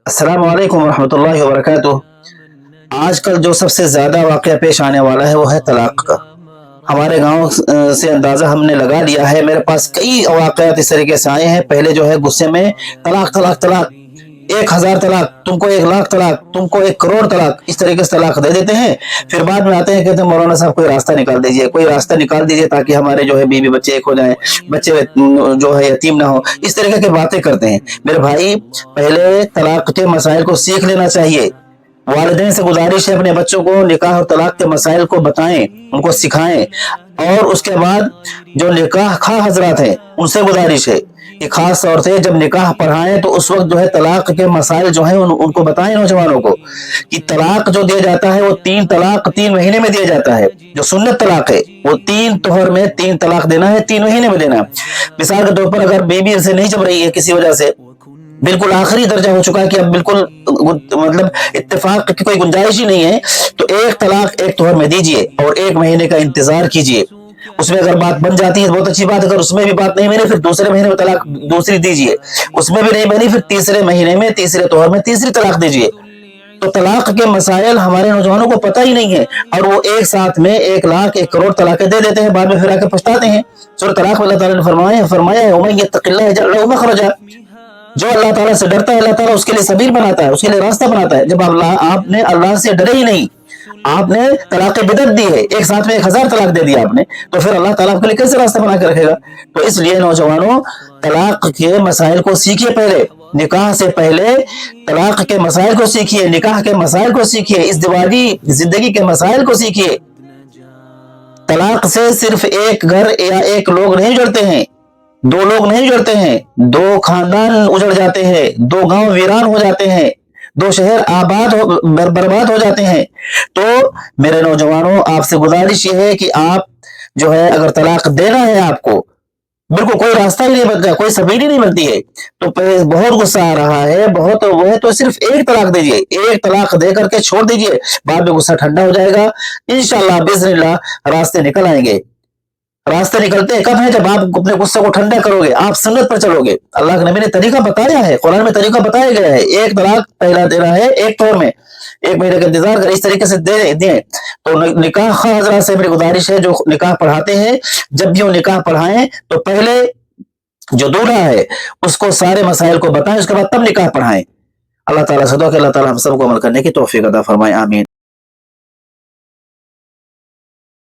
अस्सलाम वालेकुम रहमतुल्लाहि व बरकातुहू। आजकल जो सबसे ज़्यादा वाक़या पेश आने वाला है वो है तलाक़ का। हमारे गाँव से अंदाज़ा हमने लगा लिया है, मेरे पास कई वाक़यात इस तरीके से आए हैं। पहले जो है गुस्से में तलाक़ तलाक़ तलाक़, 1000 तलाक़, तुमको 1 लाख तलाक़, तुमको 1 करोड़ तलाक़, इस तरीके से तलाक़ दे देते हैं। फिर बाद में आते हैं, कहते हैं मौलाना साहब कोई रास्ता निकाल दीजिए, कोई रास्ता निकाल दीजिए ताकि हमारे जो है बीवी बच्चे एक हो जाएँ, बच्चे जो है यतीम ना हो। इस तरीके की बातें करते हैं। मेरे भाई, पहले तलाक़ के मसाइल को सीख लेना चाहिए। वालिदैन से गुजारिश है अपने बच्चों को निकाह और तलाक़ के मसाइल को बताएं, उनको सिखाएं। और उसके बाद जो निकाह खां हजरात हैं उनसे गुजारिश है कि खास तौर से जब निकाह पढ़ाएं तो उस वक्त जो है तलाक़ के मसाइल जो हैं उनको बताएं नौजवानों को कि तलाक़ जो दिया जाता है वो 3 तलाक़ 3 महीने में दिया जाता है। जो सुन्नत तलाक़ है वो 3 तोहर में 3 तलाक़ देना है, 3 महीने में देना। मिसाल के तौर पर अगर बीवी से नहीं जम रही है किसी वजह से, बिल्कुल आखिरी दर्जा हो चुका है कि अब बिल्कुल मतलब इत्तेफाक की कोई गुंजाइश ही नहीं है, तो 1 तलाक़ 1 तोहर में दीजिए और 1 महीने का इंतजार कीजिए। उसमें अगर बात बन जाती है तो बहुत अच्छी बात है, अगर उसमें भी बात नहीं बनी फिर दूसरे महीने में तलाक़ दूसरी दीजिए। उसमें भी नहीं बनी फिर तीसरे महीने में तीसरे तोहर में तीसरी तलाक़ दीजिए। तो तलाक़ के मसाइल हमारे नौजवानों को पता ही नहीं है और वो एक साथ में 1 लाख 1 करोड़ तलाक़ें दे देते हैं, बाद में फिर आके पछताते हैं। सूरह तलाक़ में अल्लाह ताला ने फरमाया है वमन यत्तक़िल्लाह यजअल लहू मख़रजा। जो अल्लाह ताला से डरता है, अल्लाह ताला उसके लिए सबील बनाता है, उसके लिए रास्ता बनाता है। जब आपने अल्लाह से डरे ही नहीं, आपने तलाक़ बिदअत दी है, एक साथ में 1000 तलाक़ दे दिया आपने, तो फिर अल्लाह ताला आपके लिए कैसे रास्ता बना के रखेगा। तो इसलिए नौजवानों, तलाक़ के मसाइल को सीखिए। पहले निकाह से पहले तलाक़ के मसाइल को सीखिए, निकाह के मसाइल को सीखिए, इज़्दिवाजी जिंदगी के मसाइल को सीखिए। तलाक़ से सिर्फ एक घर या एक लोग नहीं जुड़ते हैं, 2 लोग नहीं जुड़ते हैं, 2 खानदान उजड़ जाते हैं, 2 गांव वीरान हो जाते हैं, 2 शहर बर्बाद हो जाते हैं। तो मेरे नौजवानों, आपसे गुजारिश ये है कि आप जो है अगर तलाक़ देना है आपको, बिल्कुल कोई रास्ता ही नहीं बनता, कोई सबील ही नहीं बनती है, तो बहुत गुस्सा आ रहा है, बहुत वो है तो सिर्फ 1 तलाक़ दीजिए, 1 तलाक़ दे करके छोड़ दीजिए, बाद में गुस्सा ठंडा हो जाएगा। इंशाअल्लाह बिइज़्निल्लाह रास्ते निकल आएंगे। रास्ते निकलते कब है? जब आप अपने गुस्से को ठंडा करोगे, आप सुन्नत पर चलोगे। अल्लाह के नबी ने तरीका बताया है, कुरान में तरीका बताया गया है। 1 तलाक़ पहला देना है 1 तौर में, 1 महीने का इंतजार करें, इस तरीके से दे दें। तो निकाह खां हज़रात से मेरी गुजारिश है, जो निकाह पढ़ाते हैं, जब भी वो निकाह पढ़ाएं तो पहले जो दूल्हा है उसको सारे मसाइल को बताएं, उसके बाद तब निकाह पढ़ाएं। अल्लाह ताला से दुआ कि अल्लाह ताला हम सबको अमल करने की तौफीक अता फरमाए। आमीन।